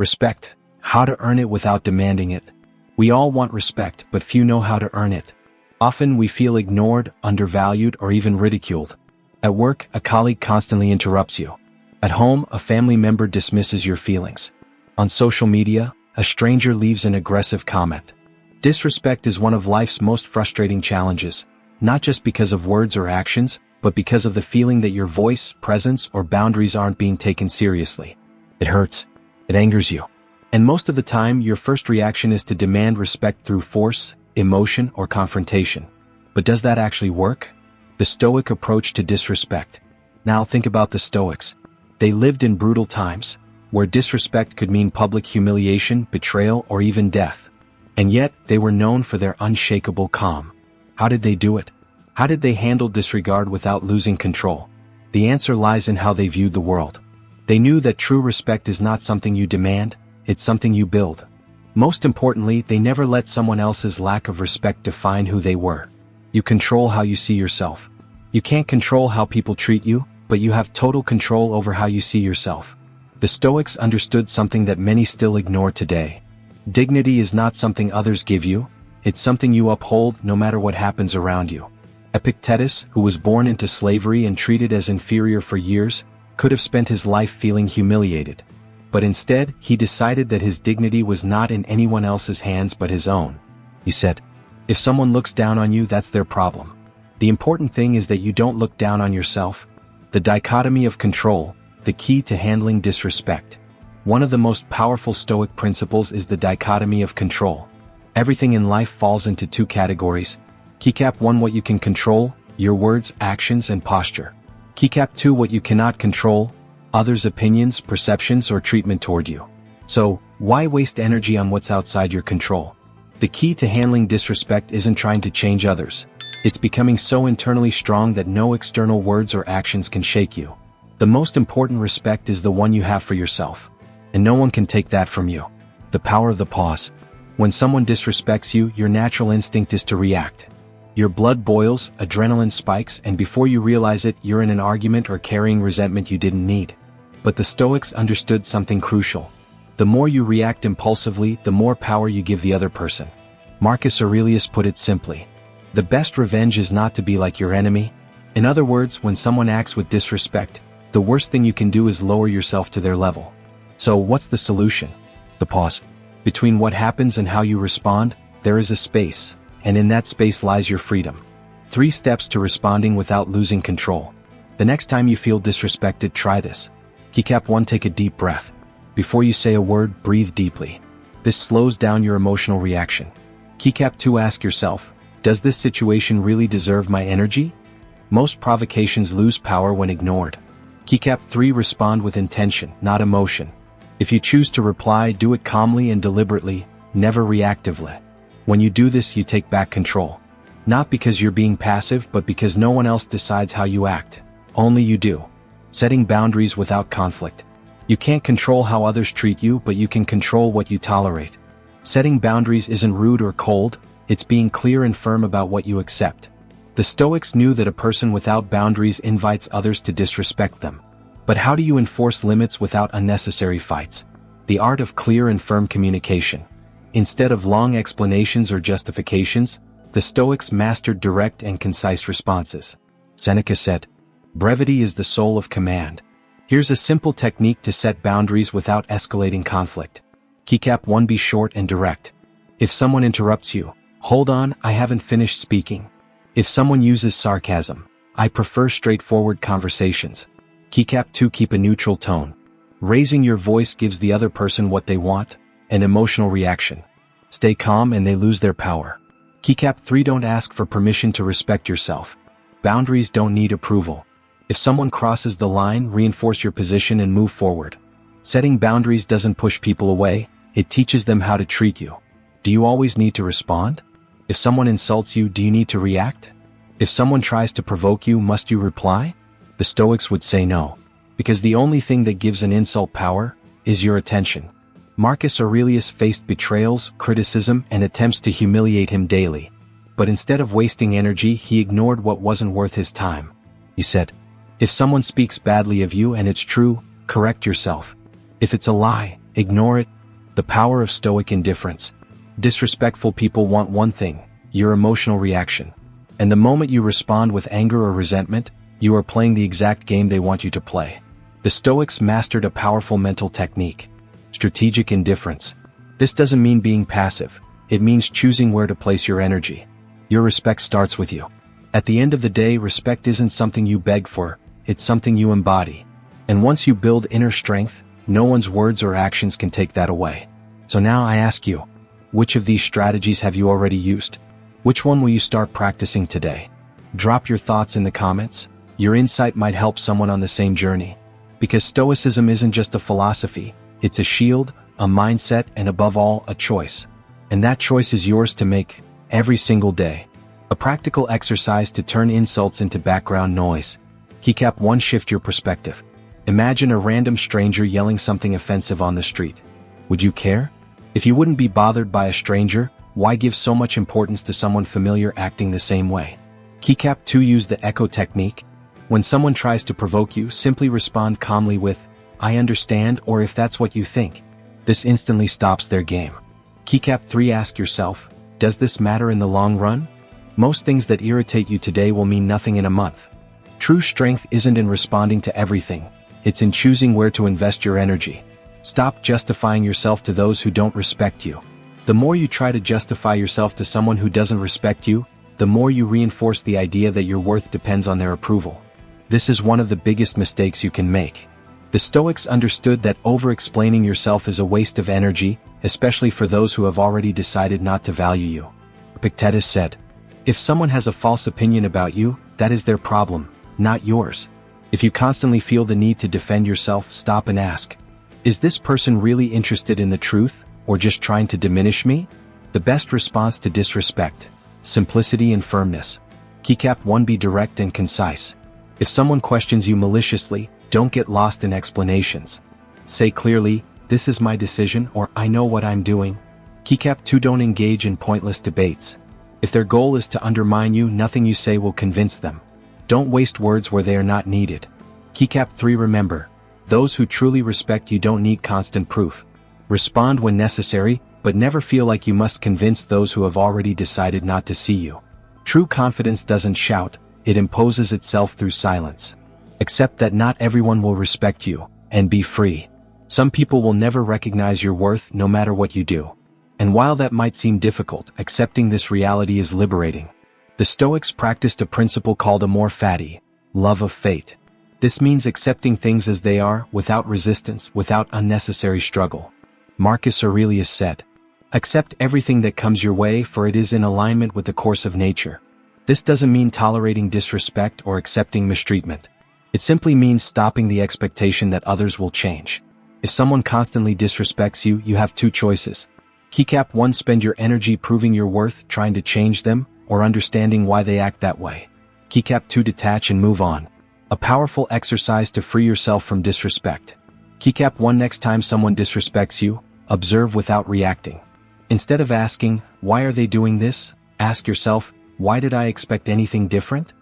Respect. How to earn it without demanding it. We all want respect, but few know how to earn it. Often we feel ignored, undervalued, or even ridiculed. At work, a colleague constantly interrupts you. At home, a family member dismisses your feelings. On social media, a stranger leaves an aggressive comment. Disrespect is one of life's most frustrating challenges, not just because of words or actions, but because of the feeling that your voice, presence, or boundaries aren't being taken seriously. It hurts. It angers you. And most of the time, your first reaction is to demand respect through force, emotion, or confrontation. But does that actually work? The Stoic approach to disrespect. Now think about the Stoics. They lived in brutal times, where disrespect could mean public humiliation, betrayal, or even death. And yet, they were known for their unshakable calm. How did they do it? How did they handle disregard without losing control? The answer lies in how they viewed the world. They knew that true respect is not something you demand, it's something you build. Most importantly, they never let someone else's lack of respect define who they were. You control how you see yourself. You can't control how people treat you, but you have total control over how you see yourself. The Stoics understood something that many still ignore today. Dignity is not something others give you, it's something you uphold no matter what happens around you. Epictetus, who was born into slavery and treated as inferior for years, could have spent his life feeling humiliated. But instead, he decided that his dignity was not in anyone else's hands but his own. He said, "If someone looks down on you, that's their problem. The important thing is that you don't look down on yourself." The dichotomy of control, the key to handling disrespect. One of the most powerful Stoic principles is the dichotomy of control. Everything in life falls into two categories. Keycap 1, what you can control, your words, actions, and posture. Keycap 2, what you cannot control, others' opinions, perceptions, or treatment toward you. So, why waste energy on what's outside your control? The key to handling disrespect isn't trying to change others. It's becoming so internally strong that no external words or actions can shake you. The most important respect is the one you have for yourself. And no one can take that from you. The power of the pause. When someone disrespects you, your natural instinct is to react. Your blood boils, adrenaline spikes, and before you realize it, you're in an argument or carrying resentment you didn't need. But the Stoics understood something crucial. The more you react impulsively, the more power you give the other person. Marcus Aurelius put it simply. The best revenge is not to be like your enemy. In other words, when someone acts with disrespect, the worst thing you can do is lower yourself to their level. So what's the solution? The pause. Between what happens and how you respond, there is a space, and in that space lies your freedom. 3 steps to responding without losing control. The next time you feel disrespected, try this. Keycap 1, take a deep breath. Before you say a word, breathe deeply. This slows down your emotional reaction. Keycap 2, ask yourself, does this situation really deserve my energy? Most provocations lose power when ignored. Keycap 3, respond with intention, not emotion. If you choose to reply, do it calmly and deliberately, never reactively. When you do this, you take back control. Not because you're being passive, but because no one else decides how you act. Only you do. Setting boundaries without conflict. You can't control how others treat you, but you can control what you tolerate. Setting boundaries isn't rude or cold, it's being clear and firm about what you accept. The Stoics knew that a person without boundaries invites others to disrespect them. But how do you enforce limits without unnecessary fights? The art of clear and firm communication. Instead of long explanations or justifications, the Stoics mastered direct and concise responses. Seneca said, "Brevity is the soul of command." Here's a simple technique to set boundaries without escalating conflict. Keycap 1, be short and direct. If someone interrupts you, hold on, I haven't finished speaking. If someone uses sarcasm, I prefer straightforward conversations. Keycap 2, keep a neutral tone. Raising your voice gives the other person what they want, an emotional reaction. Stay calm and they lose their power. Keycap 3, don't ask for permission to respect yourself. Boundaries don't need approval. If someone crosses the line, reinforce your position and move forward. Setting boundaries doesn't push people away, it teaches them how to treat you. Do you always need to respond? If someone insults you, do you need to react? If someone tries to provoke you, must you reply? The Stoics would say no. Because the only thing that gives an insult power is your attention. Marcus Aurelius faced betrayals, criticism, and attempts to humiliate him daily. But instead of wasting energy, he ignored what wasn't worth his time. He said, if someone speaks badly of you and it's true, correct yourself. If it's a lie, Ignore it. The power of Stoic indifference. Disrespectful people want one thing, your emotional reaction. And the moment you respond with anger or resentment, you are playing the exact game they want you to play. The Stoics mastered a powerful mental technique. Strategic indifference. This doesn't mean being passive. It means choosing where to place your energy. Your respect starts with you. At the end of the day, respect isn't something you beg for, it's something you embody. And once you build inner strength, no one's words or actions can take that away. So now I ask you, which of these strategies have you already used? Which one will you start practicing today? Drop your thoughts in the comments. Your insight might help someone on the same journey. Because Stoicism isn't just a philosophy, it's a shield, a mindset, and above all, a choice. And that choice is yours to make, every single day. A practical exercise to turn insults into background noise. Keycap 1. Shift your perspective. Imagine a random stranger yelling something offensive on the street. Would you care? If you wouldn't be bothered by a stranger, why give so much importance to someone familiar acting the same way? Keycap 2. Use the echo technique. When someone tries to provoke you, simply respond calmly with, "I understand," or "if that's what you think." This instantly stops their game. Keycap 3. Ask yourself, does this matter in the long run? Most things that irritate you today will mean nothing in a month. True strength isn't in responding to everything, it's in choosing where to invest your energy. Stop justifying yourself to those who don't respect you. The more you try to justify yourself to someone who doesn't respect you, the more you reinforce the idea that your worth depends on their approval. This is one of the biggest mistakes you can make. The Stoics understood that over-explaining yourself is a waste of energy, especially for those who have already decided not to value you. Epictetus said, "If someone has a false opinion about you, that is their problem, not yours." If you constantly feel the need to defend yourself, stop and ask, is this person really interested in the truth, or just trying to diminish me? The best response to disrespect: simplicity and firmness. Keycap 1. Be direct and concise. If someone questions you maliciously, don't get lost in explanations. Say clearly, "This is my decision," or "I know what I'm doing." Keycap 2. Don't engage in pointless debates. If their goal is to undermine you, nothing you say will convince them. Don't waste words where they are not needed. Keycap 3. Remember, those who truly respect you don't need constant proof. Respond when necessary, but never feel like you must convince those who have already decided not to see you. True confidence doesn't shout, it imposes itself through silence. Accept that not everyone will respect you, and be free. Some people will never recognize your worth no matter what you do. And while that might seem difficult, accepting this reality is liberating. The Stoics practiced a principle called amor fati, love of fate. This means accepting things as they are, without resistance, without unnecessary struggle. Marcus Aurelius said, "Accept everything that comes your way, for it is in alignment with the course of nature." This doesn't mean tolerating disrespect or accepting mistreatment. It simply means stopping the expectation that others will change. If someone constantly disrespects you, you have two choices. Keycap 1. Spend your energy proving your worth, trying to change them, or understanding why they act that way. Keycap 2. Detach and move on. A powerful exercise to free yourself from disrespect. Keycap 1. Next time someone disrespects you, observe without reacting. Instead of asking, "Why are they doing this?" ask yourself, "Why did I expect anything different?"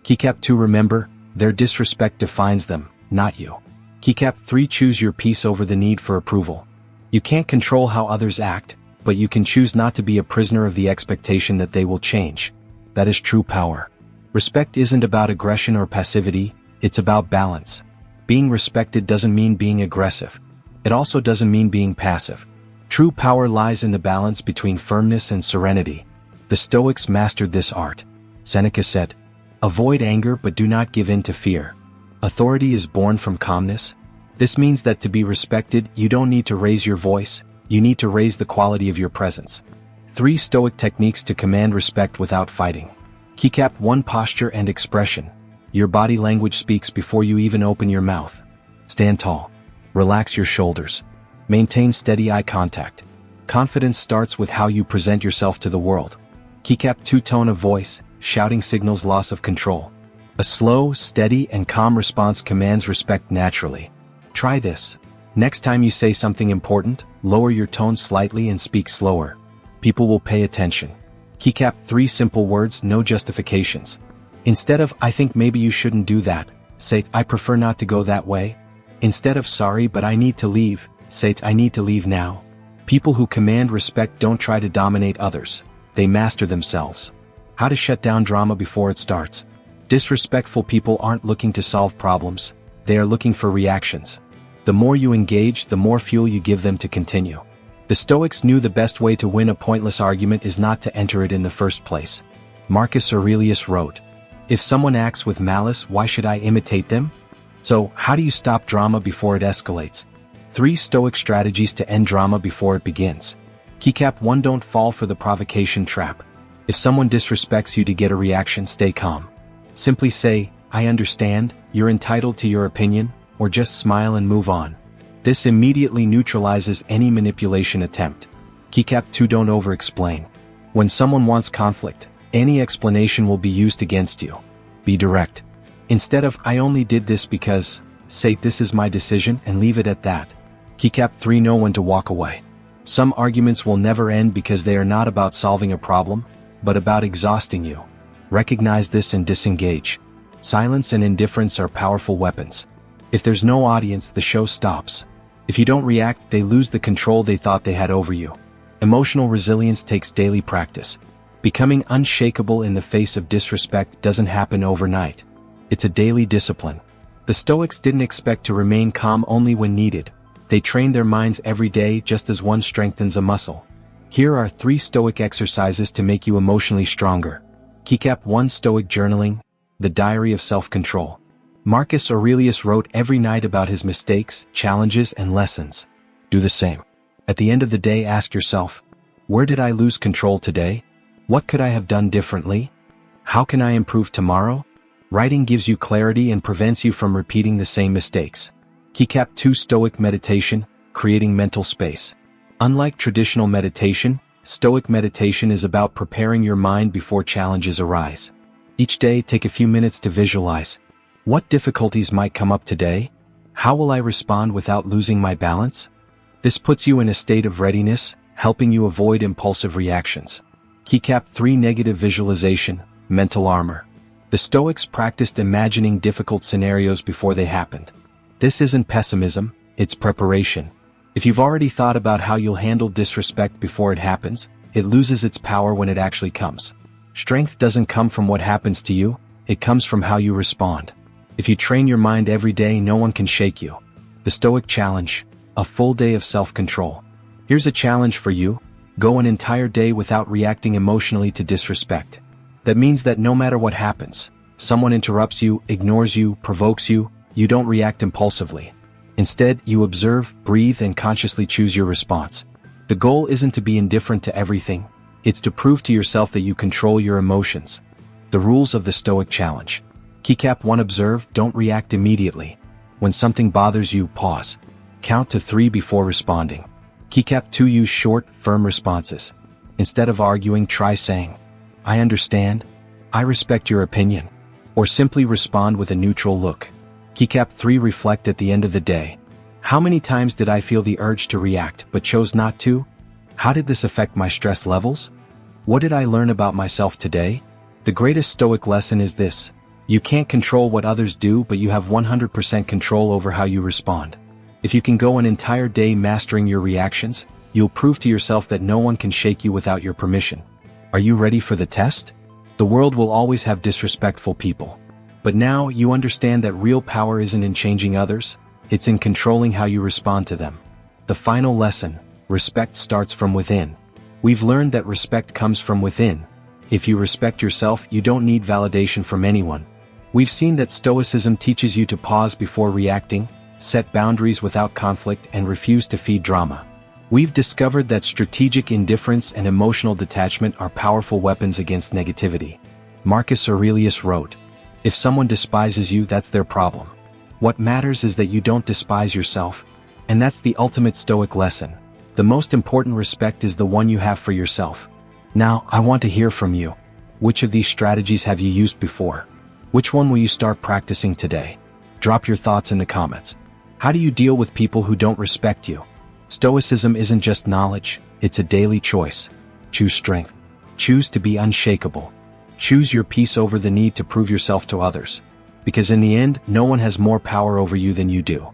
Keycap 2. Remember, their disrespect defines them, not you. Keycap 3. Choose your peace over the need for approval. You can't control how others act, but you can choose not to be a prisoner of the expectation that they will change. That is true power. Respect isn't about aggression or passivity, it's about balance. Being respected doesn't mean being aggressive. It also doesn't mean being passive. True power lies in the balance between firmness and serenity. The Stoics mastered this art. Seneca said, "Avoid anger but do not give in to fear." Authority is born from calmness. This means that to be respected, you don't need to raise your voice, you need to raise the quality of your presence. 3 Stoic techniques to command respect without fighting. Keycap 1. Posture and expression. Your body language speaks before you even open your mouth. Stand tall. Relax your shoulders. Maintain steady eye contact. Confidence starts with how you present yourself to the world. Keycap 2. Tone of voice. Shouting signals loss of control. A slow, steady, and calm response commands respect naturally. Try this. Next time you say something important, lower your tone slightly and speak slower. People will pay attention. Keycap 3. Simple words, no justifications. Instead of "I think maybe you shouldn't do that," say "I prefer not to go that way." Instead of "sorry but I need to leave," Sates, I need to leave now. People who command respect don't try to dominate others. They master themselves. How to shut down drama before it starts. Disrespectful people aren't looking to solve problems. They are looking for reactions. The more you engage, the more fuel you give them to continue. The Stoics knew the best way to win a pointless argument is not to enter it in the first place. Marcus Aurelius wrote, "If someone acts with malice, why should I imitate them?" So, how do you stop drama before it escalates? 3 Stoic strategies to end drama before it begins. Keycap 1. Don't fall for the provocation trap. If someone disrespects you to get a reaction, stay calm. Simply say, "I understand, you're entitled to your opinion," or just smile and move on. This immediately neutralizes any manipulation attempt. Keycap 2. Don't over-explain. When someone wants conflict, any explanation will be used against you. Be direct. Instead of, "I only did this because," say, "This is my decision," and leave it at that. Keycap 3. Know when to walk away. Some arguments will never end because they are not about solving a problem, but about exhausting you. Recognize this and disengage. Silence and indifference are powerful weapons. If there's no audience, the show stops. If you don't react, they lose the control they thought they had over you. Emotional resilience takes daily practice. Becoming unshakable in the face of disrespect doesn't happen overnight. It's a daily discipline. The Stoics didn't expect to remain calm only when needed. They trained their minds every day just as one strengthens a muscle. Here are 3 Stoic exercises to make you emotionally stronger. Keycap 1. Stoic journaling, the diary of self-control. Marcus Aurelius wrote every night about his mistakes, challenges, and lessons. Do the same. At the end of the day, ask yourself, where did I lose control today? What could I have done differently? How can I improve tomorrow? Writing gives you clarity and prevents you from repeating the same mistakes. Keycap 2. Stoic meditation, creating mental space. Unlike traditional meditation, Stoic meditation is about preparing your mind before challenges arise. Each day, take a few minutes to visualize. What difficulties might come up today? How will I respond without losing my balance? This puts you in a state of readiness, helping you avoid impulsive reactions. Keycap 3. Negative visualization, mental armor. The Stoics practiced imagining difficult scenarios before they happened. This isn't pessimism, it's preparation. If you've already thought about how you'll handle disrespect before it happens, it loses its power when it actually comes. Strength doesn't come from what happens to you, it comes from how you respond. If you train your mind every day, no one can shake you. The Stoic challenge, a full day of self-control. Here's a challenge for you: go an entire day without reacting emotionally to disrespect. That means that no matter what happens, someone interrupts you, ignores you, provokes you, you don't react impulsively. Instead, you observe, breathe, and consciously choose your response. The goal isn't to be indifferent to everything, it's to prove to yourself that you control your emotions. The rules of the Stoic challenge. Keycap 1. Observe, don't react immediately. When something bothers you, pause. Count to 3 before responding. Keycap 2. Use short, firm responses. Instead of arguing, try saying, "I understand," "I respect your opinion," or simply respond with a neutral look. Keycap 3. Reflect at the end of the day. How many times did I feel the urge to react but chose not to? How did this affect my stress levels? What did I learn about myself today? The greatest Stoic lesson is this: you can't control what others do, but you have 100% control over how you respond. If you can go an entire day mastering your reactions, you'll prove to yourself that no one can shake you without your permission. Are you ready for the test? The world will always have disrespectful people. But now you understand that real power isn't in changing others, it's in controlling how you respond to them. The final lesson: respect starts from within. We've learned that respect comes from within. If you respect yourself, you don't need validation from anyone. We've seen that Stoicism teaches you to pause before reacting, set boundaries without conflict, and refuse to feed drama. We've discovered that strategic indifference and emotional detachment are powerful weapons against negativity. Marcus Aurelius wrote, "If someone despises you, that's their problem. What matters is that you don't despise yourself." And that's the ultimate Stoic lesson. The most important respect is the one you have for yourself. Now, I want to hear from you. Which of these strategies have you used before? Which one will you start practicing today? Drop your thoughts in the comments. How do you deal with people who don't respect you? Stoicism isn't just knowledge, it's a daily choice. Choose strength. Choose to be unshakable. Choose your peace over the need to prove yourself to others. Because in the end, no one has more power over you than you do.